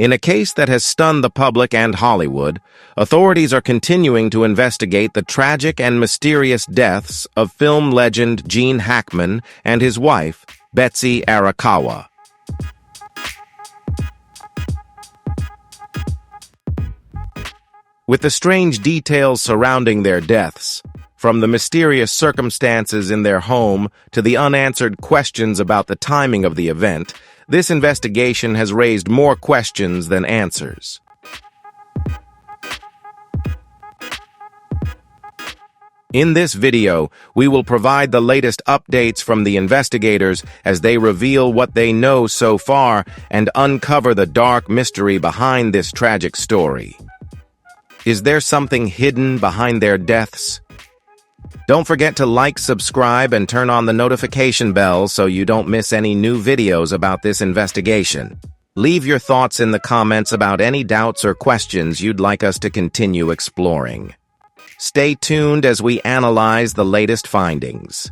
In a case that has stunned the public and Hollywood, authorities are continuing to investigate the tragic and mysterious deaths of film legend Gene Hackman and his wife, Betsy Arakawa. With the strange details surrounding their deaths, from the mysterious circumstances in their home to the unanswered questions about the timing of the event, this investigation has raised more questions than answers. In this video, we will provide the latest updates from the investigators as they reveal what they know so far and uncover the dark mystery behind this tragic story. Is there something hidden behind their deaths? Don't forget to like, subscribe, and turn on the notification bell so you don't miss any new videos about this investigation. Leave your thoughts in the comments about any doubts or questions you'd like us to continue exploring. Stay tuned as we analyze the latest findings.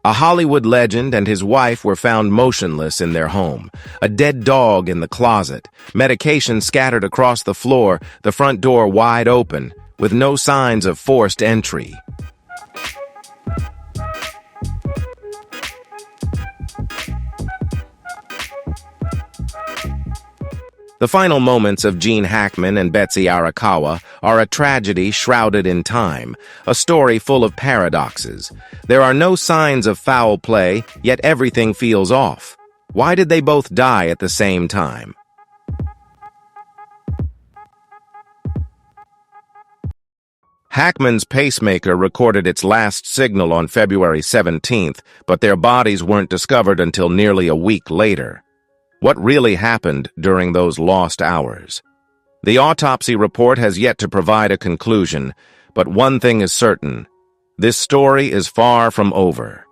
A Hollywood legend and his wife were found motionless in their home, a dead dog in the closet, medication scattered across the floor, the front door wide open, with no signs of forced entry. The final moments of Gene Hackman and Betsy Arakawa are a tragedy shrouded in time, a story full of paradoxes. There are no signs of foul play, yet everything feels off. Why did they both die at the same time? Hackman's pacemaker recorded its last signal on February 17th, but their bodies weren't discovered until nearly a week later. What really happened during those lost hours? The autopsy report has yet to provide a conclusion, but one thing is certain: this story is far from over.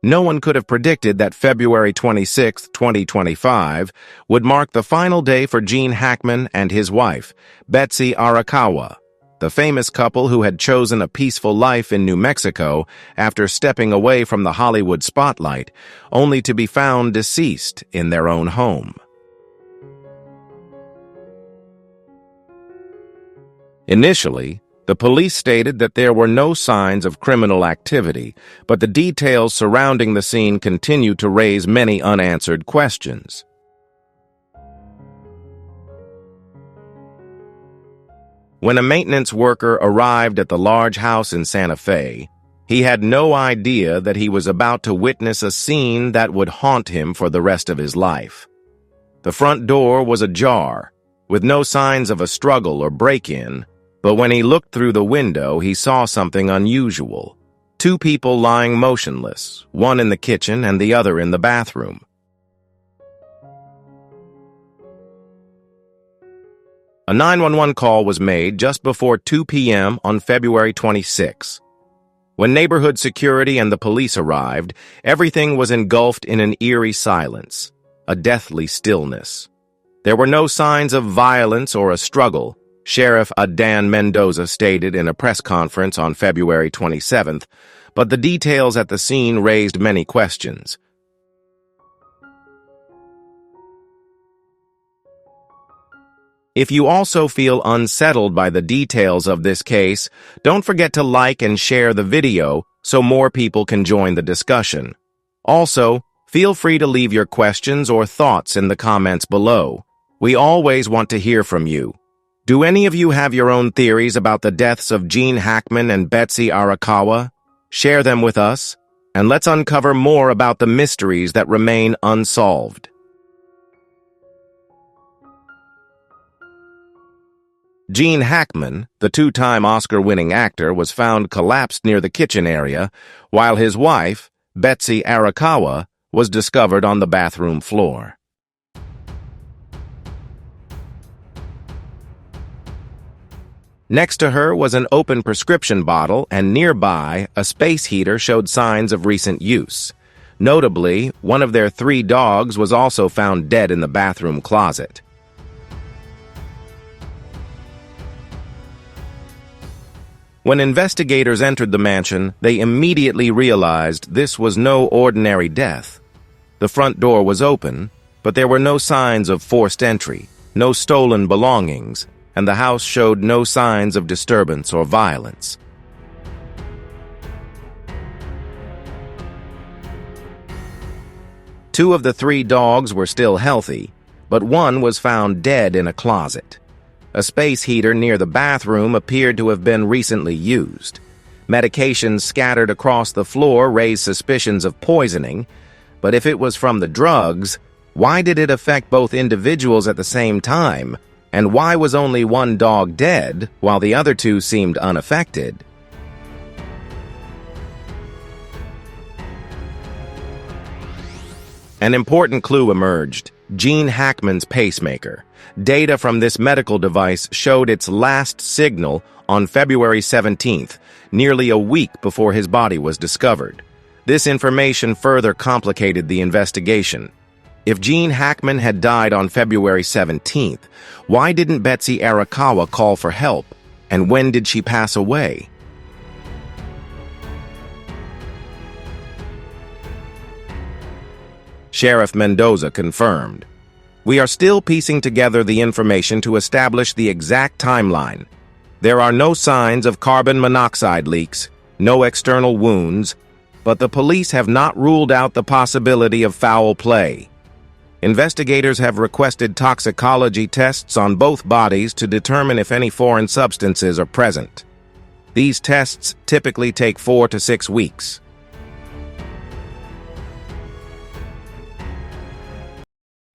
No one could have predicted that February 26, 2025, would mark the final day for Gene Hackman and his wife, Betsy Arakawa, the famous couple who had chosen a peaceful life in New Mexico after stepping away from the Hollywood spotlight, only to be found deceased in their own home. Initially, the police stated that there were no signs of criminal activity, but the details surrounding the scene continued to raise many unanswered questions. When a maintenance worker arrived at the large house in Santa Fe, he had no idea that he was about to witness a scene that would haunt him for the rest of his life. The front door was ajar, with no signs of a struggle or break-in, but when he looked through the window, he saw something unusual. Two people lying motionless, one in the kitchen and the other in the bathroom. A 911 call was made just before 2 p.m. on February 26. When neighborhood security and the police arrived, everything was engulfed in an eerie silence, a deathly stillness. There were no signs of violence or a struggle, Sheriff Adan Mendoza stated in a press conference on February 27th, but the details at the scene raised many questions. If you also feel unsettled by the details of this case, don't forget to like and share the video so more people can join the discussion. Also, feel free to leave your questions or thoughts in the comments below. We always want to hear from you. Do any of you have your own theories about the deaths of Gene Hackman and Betsy Arakawa? Share them with us, and let's uncover more about the mysteries that remain unsolved. Gene Hackman, the two-time Oscar-winning actor, was found collapsed near the kitchen area, while his wife, Betsy Arakawa, was discovered on the bathroom floor. Next to her was an open prescription bottle, and nearby, a space heater showed signs of recent use. Notably, one of their 3 dogs was also found dead in the bathroom closet. When investigators entered the mansion, they immediately realized this was no ordinary death. The front door was open, but there were no signs of forced entry, no stolen belongings, and the house showed no signs of disturbance or violence. Two of the three dogs were still healthy, but one was found dead in a closet. A space heater near the bathroom appeared to have been recently used. Medications scattered across the floor raised suspicions of poisoning, but if it was from the drugs, why did it affect both individuals at the same time? And why was only one dog dead, while the other two seemed unaffected? An important clue emerged: Gene Hackman's pacemaker. Data from this medical device showed its last signal on February 17th, nearly a week before his body was discovered. This information further complicated the investigation. If Gene Hackman had died on February 17th, why didn't Betsy Arakawa call for help? And when did she pass away? Sheriff Mendoza confirmed. We are still piecing together the information to establish the exact timeline. There are no signs of carbon monoxide leaks, no external wounds, but the police have not ruled out the possibility of foul play. Investigators have requested toxicology tests on both bodies to determine if any foreign substances are present. These tests typically take 4 to 6 weeks.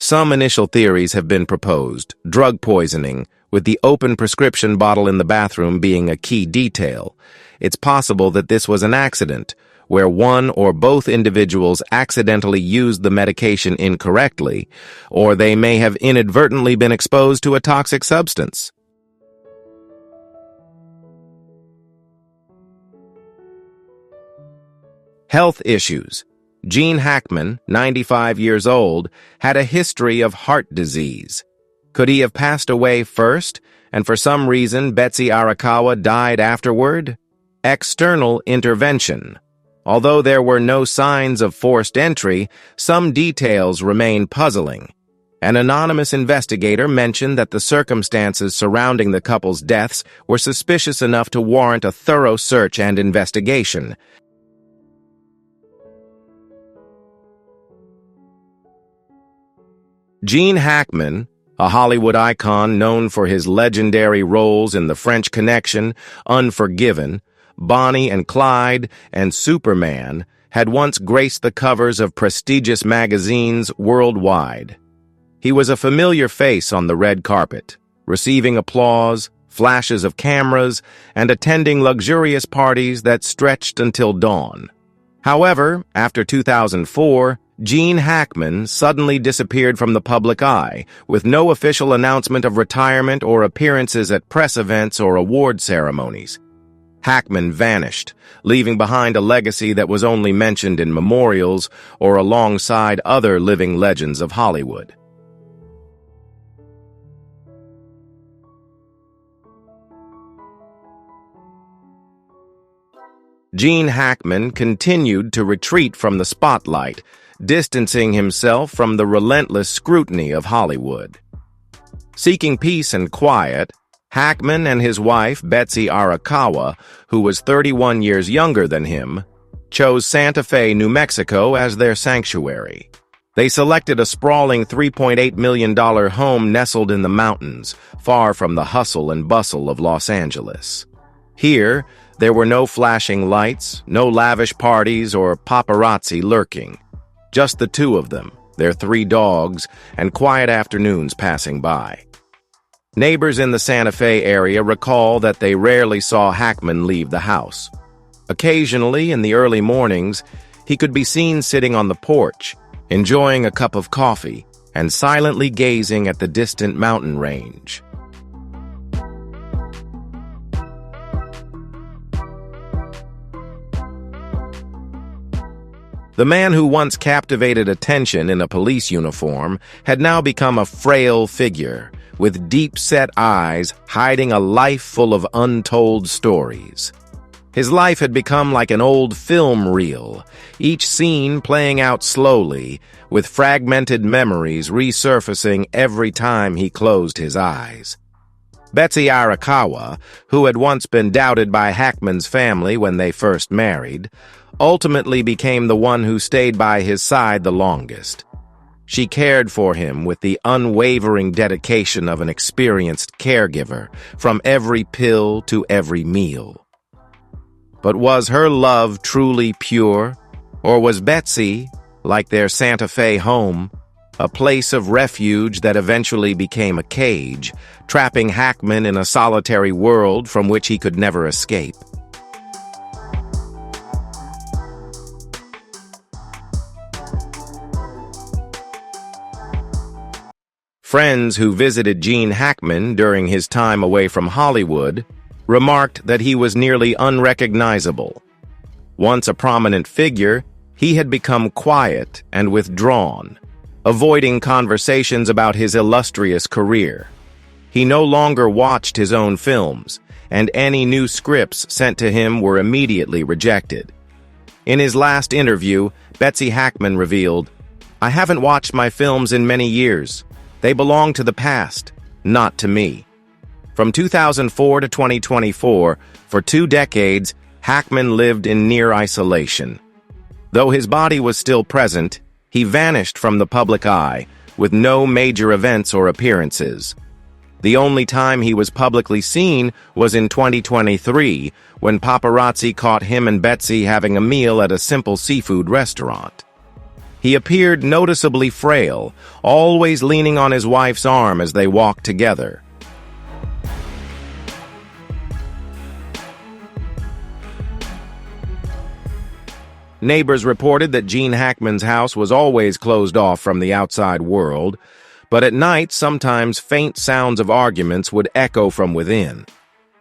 Some initial theories have been proposed: drug poisoning, with the open prescription bottle in the bathroom being a key detail. It's possible that this was an accident, where one or both individuals accidentally used the medication incorrectly, or they may have inadvertently been exposed to a toxic substance. Health issues. Gene Hackman, 95 years old, had a history of heart disease. Could he have passed away first, and for some reason Betsy Arakawa died afterward? External intervention. Although there were no signs of forced entry, some details remain puzzling. An anonymous investigator mentioned that the circumstances surrounding the couple's deaths were suspicious enough to warrant a thorough search and investigation. Gene Hackman, a Hollywood icon known for his legendary roles in The French Connection, Unforgiven, Bonnie and Clyde, and Superman, had once graced the covers of prestigious magazines worldwide. He was a familiar face on the red carpet, receiving applause, flashes of cameras, and attending luxurious parties that stretched until dawn. However, after 2004, Gene Hackman suddenly disappeared from the public eye, with no official announcement of retirement or appearances at press events or award ceremonies. Hackman vanished, leaving behind a legacy that was only mentioned in memorials or alongside other living legends of Hollywood. Gene Hackman continued to retreat from the spotlight, distancing himself from the relentless scrutiny of Hollywood. Seeking peace and quiet, Hackman and his wife, Betsy Arakawa, who was 31 years younger than him, chose Santa Fe, New Mexico as their sanctuary. They selected a sprawling $3.8 million home nestled in the mountains, far from the hustle and bustle of Los Angeles. Here, there were no flashing lights, no lavish parties or paparazzi lurking. Just the two of them, their 3 dogs, and quiet afternoons passing by. Neighbors in the Santa Fe area recall that they rarely saw Hackman leave the house. Occasionally, in the early mornings, he could be seen sitting on the porch, enjoying a cup of coffee and silently gazing at the distant mountain range. The man who once captivated attention in a police uniform had now become a frail figure, with deep-set eyes hiding a life full of untold stories. His life had become like an old film reel, each scene playing out slowly, with fragmented memories resurfacing every time he closed his eyes. Betsy Arakawa, who had once been doubted by Hackman's family when they first married, ultimately became the one who stayed by his side the longest. She cared for him with the unwavering dedication of an experienced caregiver, from every pill to every meal. But was her love truly pure, or was Betsy, like their Santa Fe home, a place of refuge that eventually became a cage, trapping Hackman in a solitary world from which he could never escape? Friends who visited Gene Hackman during his time away from Hollywood remarked that he was nearly unrecognizable. Once a prominent figure, he had become quiet and withdrawn, avoiding conversations about his illustrious career. He no longer watched his own films, and any new scripts sent to him were immediately rejected. In his last interview, Betsy Hackman revealed, "I haven't watched my films in many years. They belong to the past, not to me." From 2004 to 2024, for 2 decades, Hackman lived in near isolation. Though his body was still present, he vanished from the public eye, with no major events or appearances. The only time he was publicly seen was in 2023, when paparazzi caught him and Betsy having a meal at a simple seafood restaurant. He appeared noticeably frail, always leaning on his wife's arm as they walked together. Neighbors reported that Gene Hackman's house was always closed off from the outside world, but at night sometimes faint sounds of arguments would echo from within.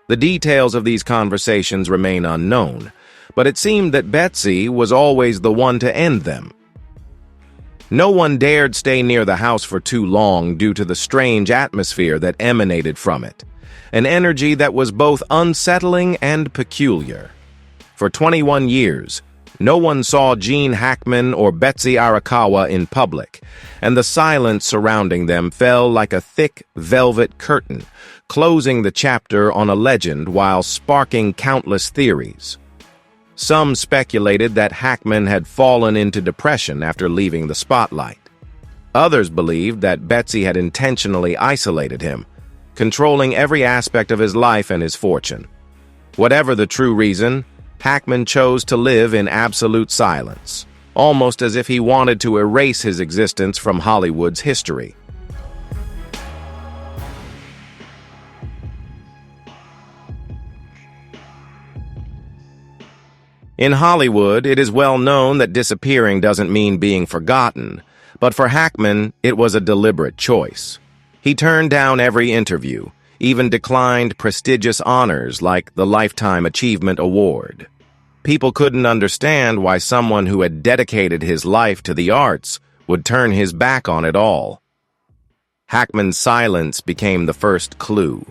The details of these conversations remain unknown, but it seemed that Betsy was always the one to end them. No one dared stay near the house for too long due to the strange atmosphere that emanated from it, an energy that was both unsettling and peculiar. For 21 years, no one saw Gene Hackman or Betsy Arakawa in public, and the silence surrounding them fell like a thick velvet curtain, closing the chapter on a legend while sparking countless theories. Some speculated that Hackman had fallen into depression after leaving the spotlight. Others believed that Betsy had intentionally isolated him, controlling every aspect of his life and his fortune. Whatever the true reason, Hackman chose to live in absolute silence, almost as if he wanted to erase his existence from Hollywood's history. In Hollywood, it is well known that disappearing doesn't mean being forgotten, but for Hackman, it was a deliberate choice. He turned down every interview, even declined prestigious honors like the Lifetime Achievement Award. People couldn't understand why someone who had dedicated his life to the arts would turn his back on it all. Hackman's silence became the first clue.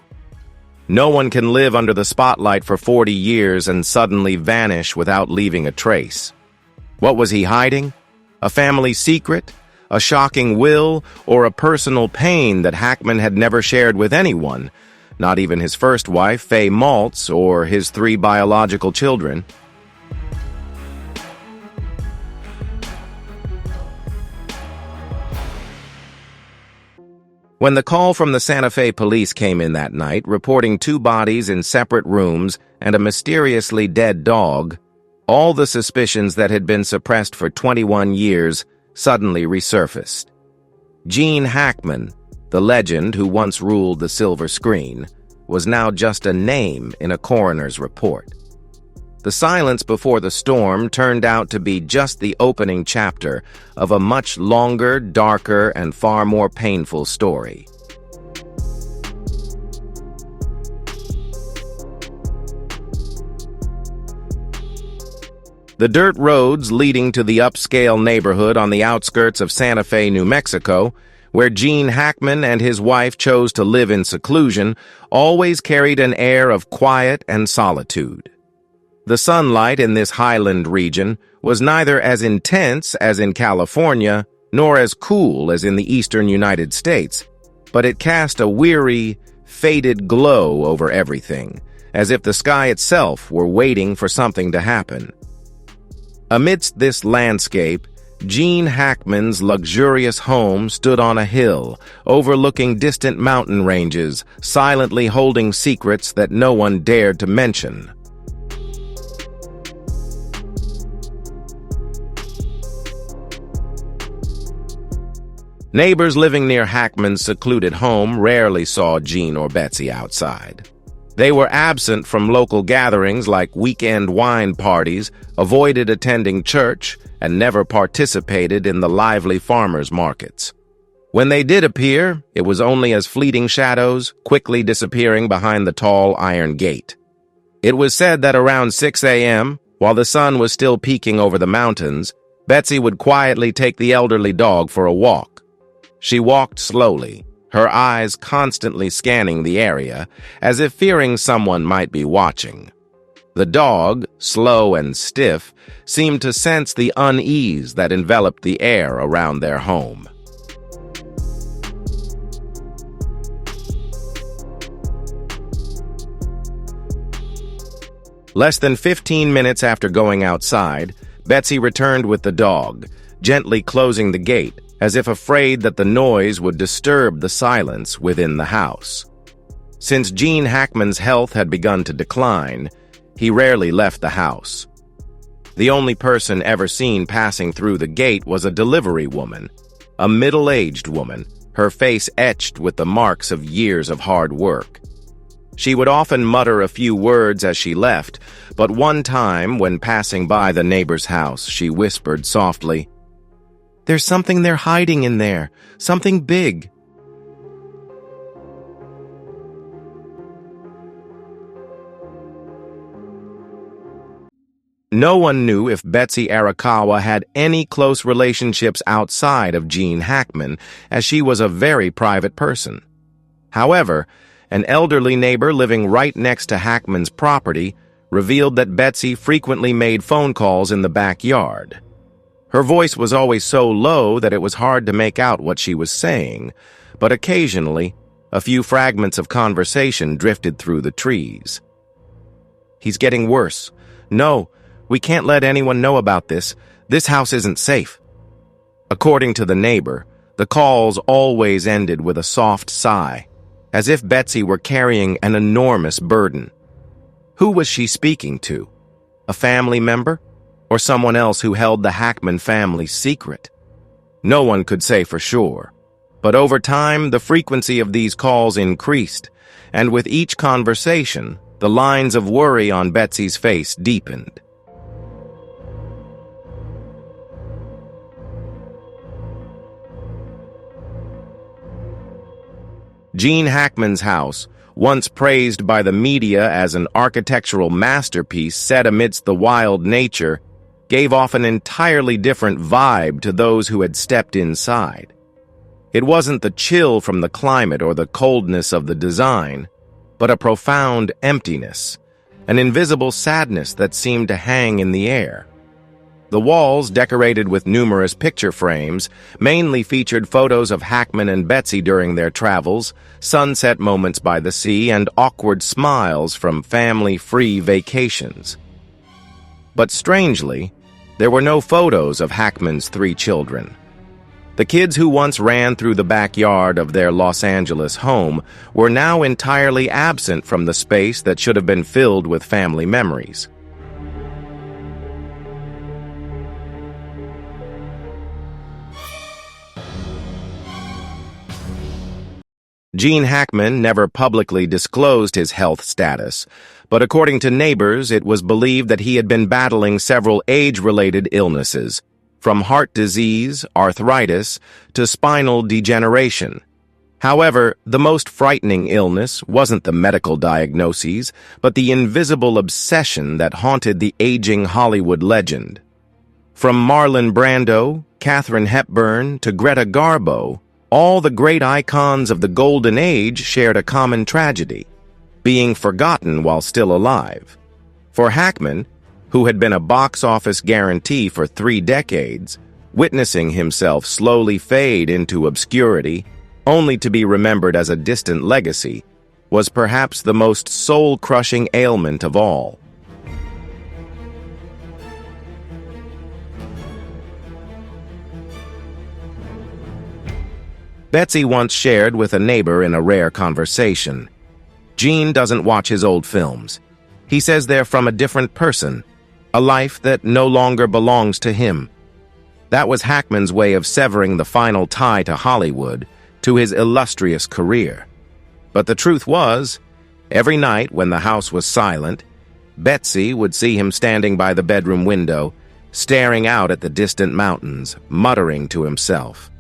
No one can live under the spotlight for 40 years and suddenly vanish without leaving a trace. What was he hiding? A family secret? A shocking will? Or a personal pain that Hackman had never shared with anyone, not even his first wife, Faye Maltz, or his 3 biological children? When the call from the Santa Fe police came in that night, reporting 2 bodies in separate rooms and a mysteriously dead dog, all the suspicions that had been suppressed for 21 years suddenly resurfaced. Gene Hackman, the legend who once ruled the silver screen, was now just a name in a coroner's report. The silence before the storm turned out to be just the opening chapter of a much longer, darker, and far more painful story. The dirt roads leading to the upscale neighborhood on the outskirts of Santa Fe, New Mexico, where Gene Hackman and his wife chose to live in seclusion, always carried an air of quiet and solitude. The sunlight in this highland region was neither as intense as in California, nor as cool as in the eastern United States, but it cast a weary, faded glow over everything, as if the sky itself were waiting for something to happen. Amidst this landscape, Gene Hackman's luxurious home stood on a hill, overlooking distant mountain ranges, silently holding secrets that no one dared to mention. Neighbors living near Hackman's secluded home rarely saw Gene or Betsy outside. They were absent from local gatherings like weekend wine parties, avoided attending church, and never participated in the lively farmers' markets. When they did appear, it was only as fleeting shadows, quickly disappearing behind the tall iron gate. It was said that around 6 a.m., while the sun was still peeking over the mountains, Betsy would quietly take the elderly dog for a walk. She walked slowly, her eyes constantly scanning the area, as if fearing someone might be watching. The dog, slow and stiff, seemed to sense the unease that enveloped the air around their home. Less than 15 minutes after going outside, Betsy returned with the dog, gently closing the gate, as if afraid that the noise would disturb the silence within the house. Since Gene Hackman's health had begun to decline, he rarely left the house. The only person ever seen passing through the gate was a delivery woman, a middle-aged woman, her face etched with the marks of years of hard work. She would often mutter a few words as she left, but one time, when passing by the neighbor's house, she whispered softly, "There's something they're hiding in there, something big." No one knew if Betsy Arakawa had any close relationships outside of Gene Hackman, as she was a very private person. However, an elderly neighbor living right next to Hackman's property revealed that Betsy frequently made phone calls in the backyard. Her voice was always so low that it was hard to make out what she was saying, but occasionally, a few fragments of conversation drifted through the trees. "He's getting worse. No, we can't let anyone know about this. This house isn't safe." According to the neighbor, the calls always ended with a soft sigh, as if Betsy were carrying an enormous burden. Who was she speaking to? A family member? Or someone else who held the Hackman family's secret? No one could say for sure. But over time, the frequency of these calls increased, and with each conversation, the lines of worry on Betsy's face deepened. Gene Hackman's house, once praised by the media as an architectural masterpiece set amidst the wild nature, gave off an entirely different vibe to those who had stepped inside. It wasn't the chill from the climate or the coldness of the design, but a profound emptiness, an invisible sadness that seemed to hang in the air. The walls, decorated with numerous picture frames, mainly featured photos of Hackman and Betsy during their travels, sunset moments by the sea, and awkward smiles from family-free vacations. But strangely, there were no photos of Hackman's 3 children. The kids who once ran through the backyard of their Los Angeles home were now entirely absent from the space that should have been filled with family memories. Gene Hackman never publicly disclosed his health status, but according to neighbors, it was believed that he had been battling several age-related illnesses, from heart disease, arthritis, to spinal degeneration. However, the most frightening illness wasn't the medical diagnoses, but the invisible obsession that haunted the aging Hollywood legend. From Marlon Brando, Katharine Hepburn, to Greta Garbo, All the great icons of the Golden Age shared a common tragedy, being forgotten while still alive. For Hackman, who had been a box office guarantee for 3 decades, witnessing himself slowly fade into obscurity, only to be remembered as a distant legacy, was perhaps the most soul-crushing ailment of all. Betsy once shared with a neighbor in a rare conversation. Gene doesn't watch his old films. He says they're from a different person, a life that no longer belongs to him. That was Hackman's way of severing the final tie to Hollywood, to his illustrious career. But the truth was, every night when the house was silent, Betsy would see him standing by the bedroom window, staring out at the distant mountains, muttering to himself.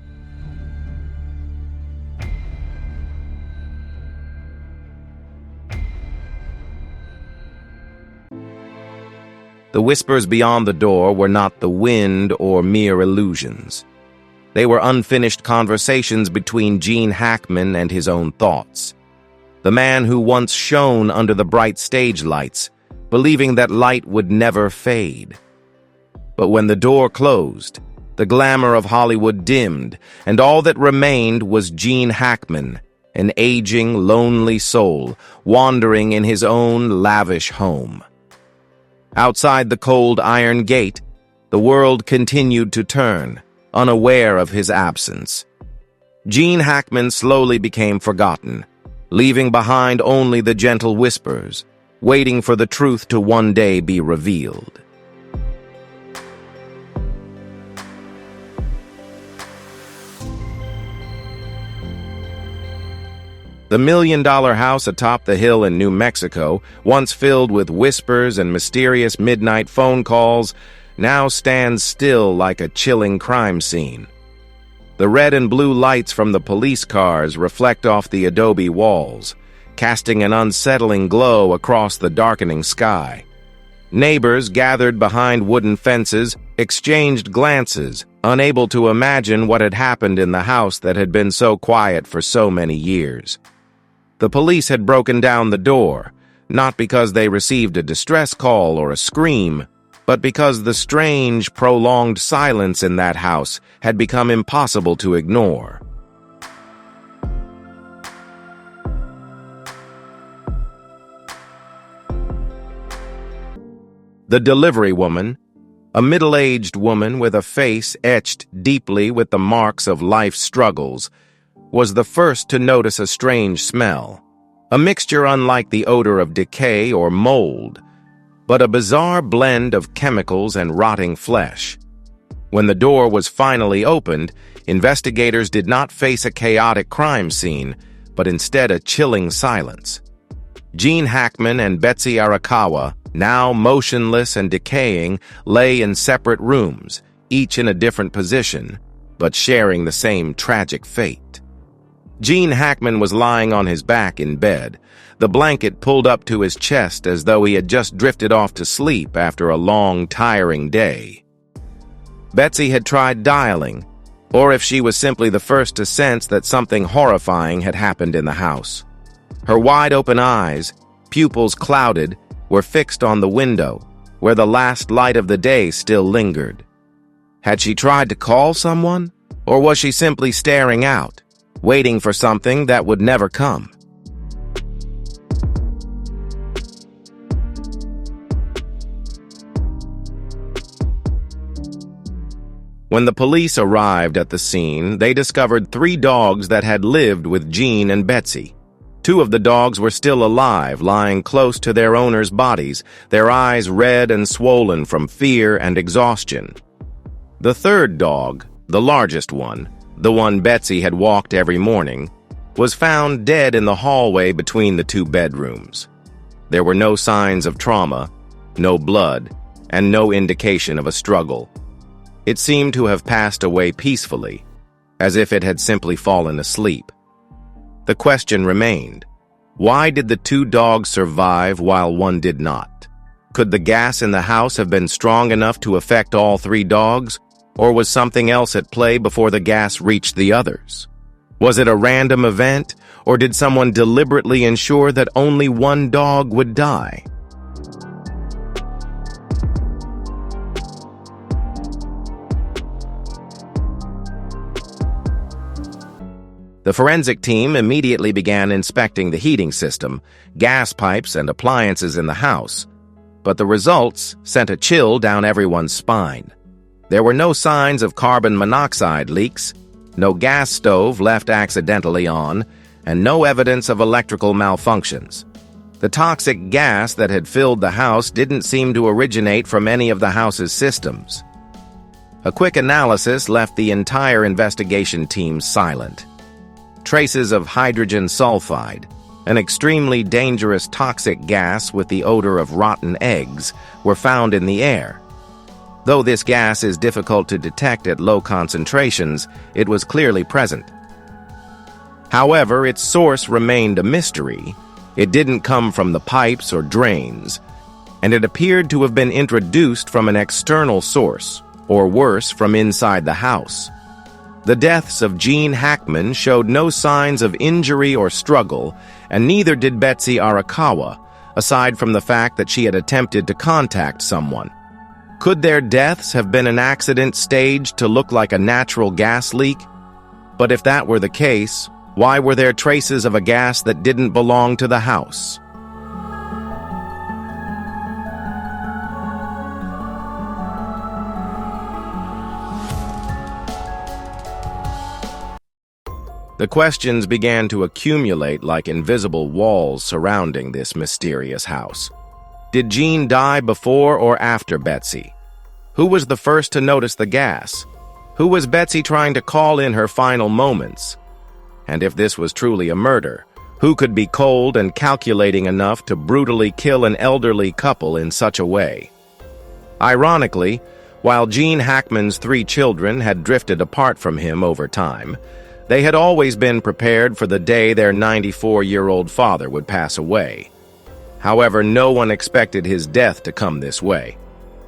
The whispers beyond the door were not the wind or mere illusions. They were unfinished conversations between Gene Hackman and his own thoughts. The man who once shone under the bright stage lights, believing that light would never fade. But when the door closed, the glamour of Hollywood dimmed, and all that remained was Gene Hackman, an aging, lonely soul, wandering in his own lavish home. Outside the cold iron gate, the world continued to turn, unaware of his absence. Gene Hackman slowly became forgotten, leaving behind only the gentle whispers, waiting for the truth to one day be revealed. The million-dollar house atop the hill in New Mexico, once filled with whispers and mysterious midnight phone calls, now stands still like a chilling crime scene. The red and blue lights from the police cars reflect off the adobe walls, casting an unsettling glow across the darkening sky. Neighbors gathered behind wooden fences exchanged glances, unable to imagine what had happened in the house that had been so quiet for so many years. The police had broken down the door, not because they received a distress call or a scream, but because the strange, prolonged silence in that house had become impossible to ignore. The delivery woman, a middle-aged woman with a face etched deeply with the marks of life's struggles, was the first to notice a strange smell, a mixture unlike the odor of decay or mold, but a bizarre blend of chemicals and rotting flesh. When the door was finally opened, investigators did not face a chaotic crime scene, but instead a chilling silence. Gene Hackman and Betsy Arakawa, now motionless and decaying, lay in separate rooms, each in a different position, but sharing the same tragic fate. Gene Hackman was lying on his back in bed, the blanket pulled up to his chest as though he had just drifted off to sleep after a long, tiring day. Betsy had tried dialing, or if she was simply the first to sense that something horrifying had happened in the house. Her wide-open eyes, pupils clouded, were fixed on the window, where the last light of the day still lingered. Had she tried to call someone, or was she simply staring out, waiting for something that would never come? When the police arrived at the scene, they discovered 3 dogs that had lived with Gene and Betsy. 2 of the dogs were still alive, lying close to their owners' bodies, their eyes red and swollen from fear and exhaustion. The 3rd dog, the largest one, the one Betsy had walked every morning, was found dead in the hallway between the 2 bedrooms. There were no signs of trauma, no blood, and no indication of a struggle. It seemed to have passed away peacefully, as if it had simply fallen asleep. The question remained, why did the 2 dogs survive while one did not? Could the gas in the house have been strong enough to affect all 3 dogs, or was something else at play before the gas reached the others? Was it a random event, or did someone deliberately ensure that only one dog would die? The forensic team immediately began inspecting the heating system, gas pipes, and appliances in the house, but the results sent a chill down everyone's spine. There were no signs of carbon monoxide leaks, no gas stove left accidentally on, and no evidence of electrical malfunctions. The toxic gas that had filled the house didn't seem to originate from any of the house's systems. A quick analysis left the entire investigation team silent. Traces of hydrogen sulfide, an extremely dangerous toxic gas with the odor of rotten eggs, were found in the air. Though this gas is difficult to detect at low concentrations, it was clearly present. However, its source remained a mystery. It didn't come from the pipes or drains, and it appeared to have been introduced from an external source, or worse, from inside the house. The deaths of Gene Hackman showed no signs of injury or struggle, and neither did Betsy Arakawa, aside from the fact that she had attempted to contact someone. Could their deaths have been an accident staged to look like a natural gas leak? But if that were the case, why were there traces of a gas that didn't belong to the house? The questions began to accumulate like invisible walls surrounding this mysterious house. Did Gene die before or after Betsy? Who was the first to notice the gas? Who was Betsy trying to call in her final moments? And if this was truly a murder, who could be cold and calculating enough to brutally kill an elderly couple in such a way? Ironically, while Gene Hackman's 3 children had drifted apart from him over time, they had always been prepared for the day their 94-year-old father would pass away. However, no one expected his death to come this way.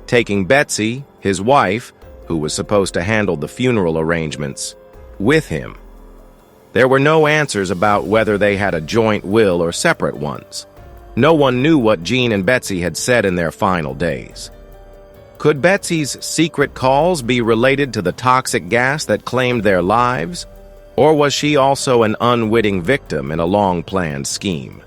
Taking Betsy, his wife, who was supposed to handle the funeral arrangements, with him. There were no answers about whether they had a joint will or separate ones. No one knew what Gene and Betsy had said in their final days. Could Betsy's secret calls be related to the toxic gas that claimed their lives? Or was she also an unwitting victim in a long-planned scheme?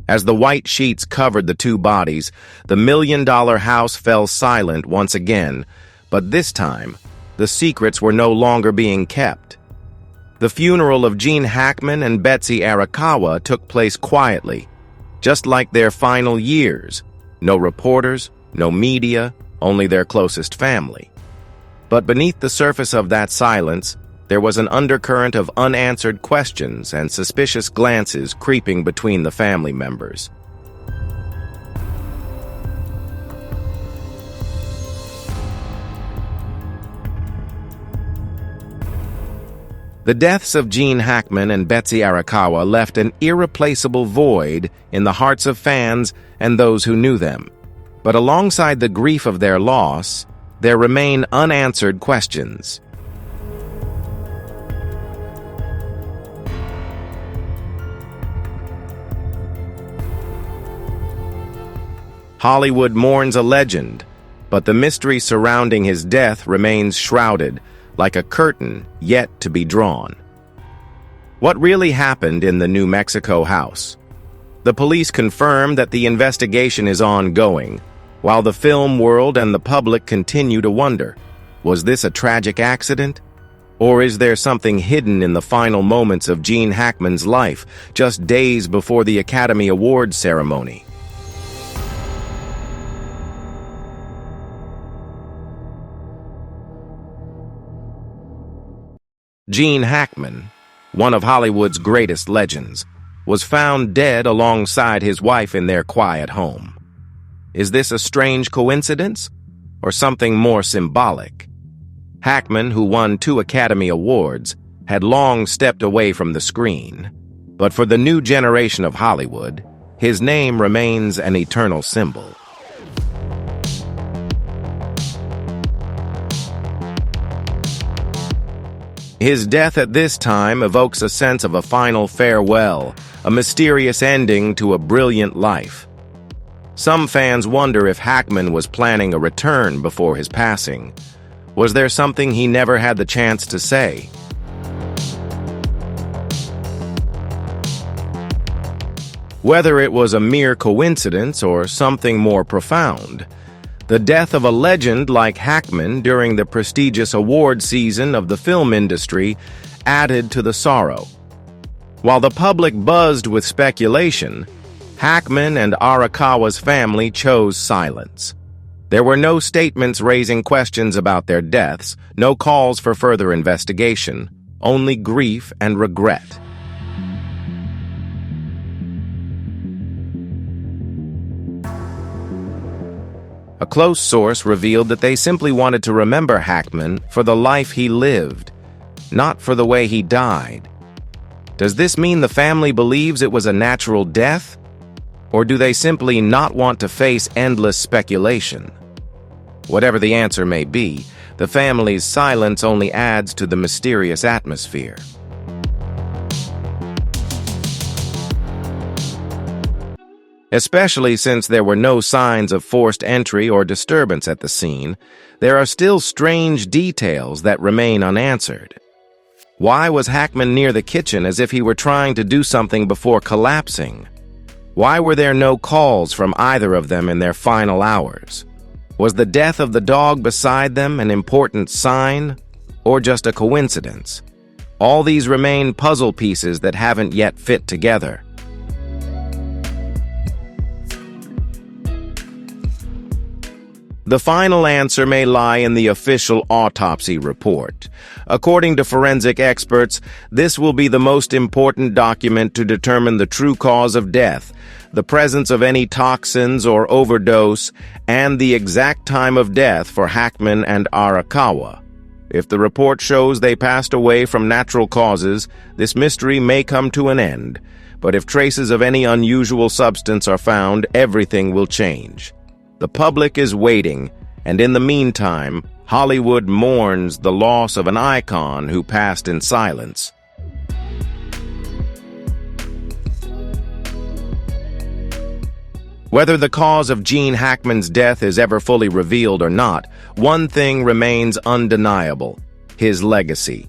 As the white sheets covered the 2 bodies, the million-dollar house fell silent once again, but this time, the secrets were no longer being kept. The funeral of Gene Hackman and Betsy Arakawa took place quietly, just like their final years. No reporters, no media, only their closest family. But beneath the surface of that silence, there was an undercurrent of unanswered questions and suspicious glances creeping between the family members. The deaths of Gene Hackman and Betsy Arakawa left an irreplaceable void in the hearts of fans and those who knew them. But alongside the grief of their loss, there remain unanswered questions. Hollywood mourns a legend, but the mystery surrounding his death remains shrouded, like a curtain yet to be drawn. What really happened in the New Mexico house? The police confirm that the investigation is ongoing, while the film world and the public continue to wonder, was this a tragic accident? Or is there something hidden in the final moments of Gene Hackman's life, just days before the Academy Awards ceremony? Gene Hackman, one of Hollywood's greatest legends, was found dead alongside his wife in their quiet home. Is this a strange coincidence, or something more symbolic? Hackman, who won 2 Academy Awards, had long stepped away from the screen, but for the new generation of Hollywood, his name remains an eternal symbol. His death at this time evokes a sense of a final farewell, a mysterious ending to a brilliant life. Some fans wonder if Hackman was planning a return before his passing. Was there something he never had the chance to say? Whether it was a mere coincidence or something more profound, the death of a legend like Hackman during the prestigious award season of the film industry added to the sorrow. While the public buzzed with speculation, Hackman and Arakawa's family chose silence. There were no statements raising questions about their deaths, no calls for further investigation, only grief and regret. A close source revealed that they simply wanted to remember Hackman for the life he lived, not for the way he died. Does this mean the family believes it was a natural death? Or do they simply not want to face endless speculation? Whatever the answer may be, the family's silence only adds to the mysterious atmosphere. Especially since there were no signs of forced entry or disturbance at the scene, there are still strange details that remain unanswered. Why was Hackman near the kitchen as if he were trying to do something before collapsing? Why were there no calls from either of them in their final hours? Was the death of the dog beside them an important sign, or just a coincidence? All these remain puzzle pieces that haven't yet fit together. The final answer may lie in the official autopsy report. According to forensic experts, this will be the most important document to determine the true cause of death, the presence of any toxins or overdose, and the exact time of death for Hackman and Arakawa. If the report shows they passed away from natural causes, this mystery may come to an end. But if traces of any unusual substance are found, everything will change. The public is waiting, and in the meantime, Hollywood mourns the loss of an icon who passed in silence. Whether the cause of Gene Hackman's death is ever fully revealed or not, one thing remains undeniable: his legacy.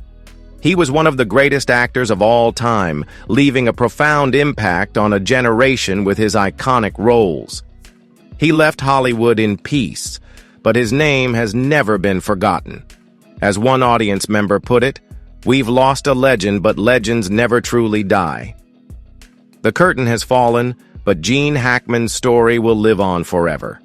He was one of the greatest actors of all time, leaving a profound impact on a generation with his iconic roles. He left Hollywood in peace, but his name has never been forgotten. As one audience member put it, "We've lost a legend, but legends never truly die." The curtain has fallen, but Gene Hackman's story will live on forever.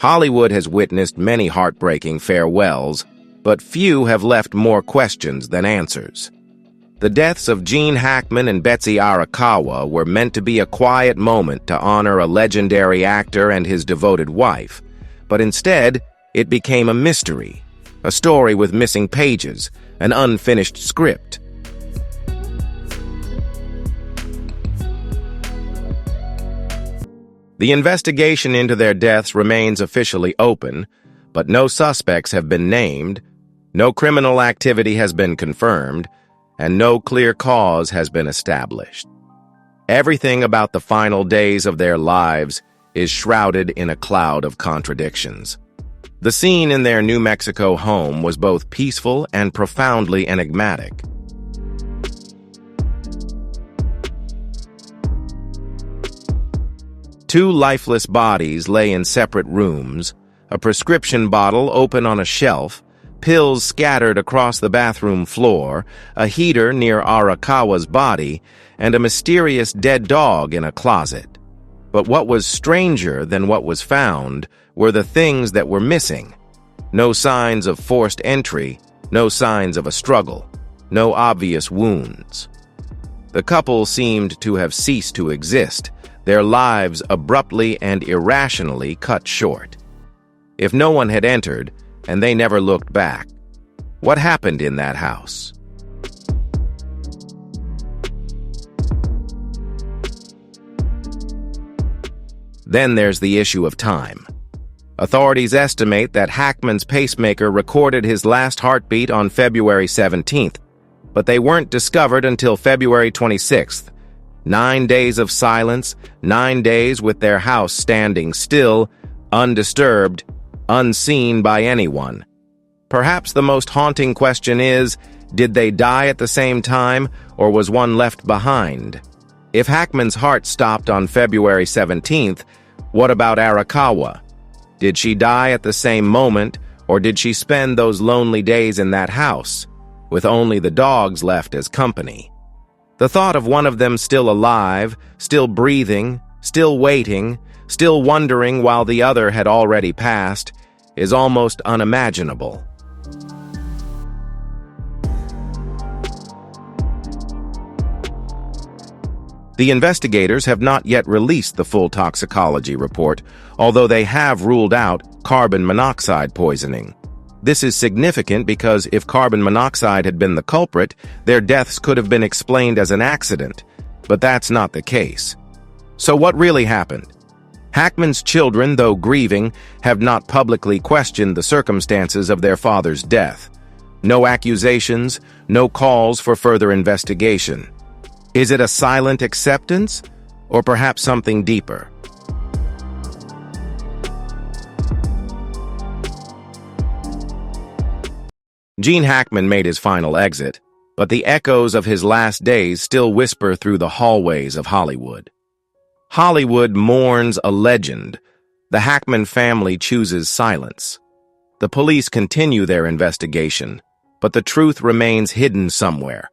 Hollywood has witnessed many heartbreaking farewells, but few have left more questions than answers. The deaths of Gene Hackman and Betsy Arakawa were meant to be a quiet moment to honor a legendary actor and his devoted wife, but instead, it became a mystery, a story with missing pages, an unfinished script. The investigation into their deaths remains officially open, but no suspects have been named, no criminal activity has been confirmed, and no clear cause has been established. Everything about the final days of their lives is shrouded in a cloud of contradictions. The scene in their New Mexico home was both peaceful and profoundly enigmatic. Two lifeless bodies lay in separate rooms, a prescription bottle open on a shelf, pills scattered across the bathroom floor, a heater near Arakawa's body, and a mysterious dead dog in a closet. But what was stranger than what was found were the things that were missing. No signs of forced entry, no signs of a struggle, no obvious wounds. The couple seemed to have ceased to exist, their lives abruptly and irrationally cut short. If no one had entered, and they never looked back, what happened in that house? Then there's the issue of time. Authorities estimate that Hackman's pacemaker recorded his last heartbeat on February 17th, but they weren't discovered until February 26th. 9 days of silence, 9 days with their house standing still, undisturbed, unseen by anyone. Perhaps the most haunting question is, did they die at the same time, or was one left behind? If Hackman's heart stopped on February 17th, what about Arakawa? Did she die at the same moment, or did she spend those lonely days in that house, with only the dogs left as company? The thought of one of them still alive, still breathing, still waiting, still wondering while the other had already passed, is almost unimaginable. The investigators have not yet released the full toxicology report, although they have ruled out carbon monoxide poisoning. This is significant because if carbon monoxide had been the culprit, their deaths could have been explained as an accident, but that's not the case. So what really happened? Hackman's children, though grieving, have not publicly questioned the circumstances of their father's death. No accusations, no calls for further investigation. Is it a silent acceptance, or perhaps something deeper? Gene Hackman made his final exit, but the echoes of his last days still whisper through the hallways of Hollywood. Hollywood mourns a legend. The Hackman family chooses silence. The police continue their investigation, but the truth remains hidden somewhere,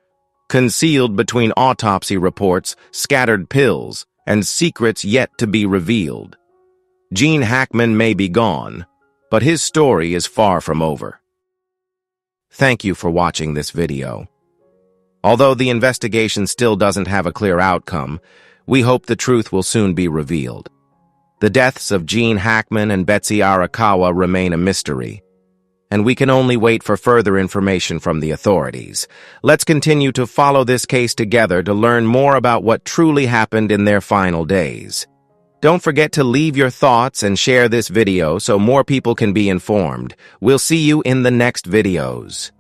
concealed between autopsy reports, scattered pills, and secrets yet to be revealed. Gene Hackman may be gone, but his story is far from over. Thank you for watching this video. Although the investigation still doesn't have a clear outcome, we hope the truth will soon be revealed. The deaths of Gene Hackman and Betsy Arakawa remain a mystery, and we can only wait for further information from the authorities. Let's continue to follow this case together to learn more about what truly happened in their final days. Don't forget to leave your thoughts and share this video so more people can be informed. We'll see you in the next videos.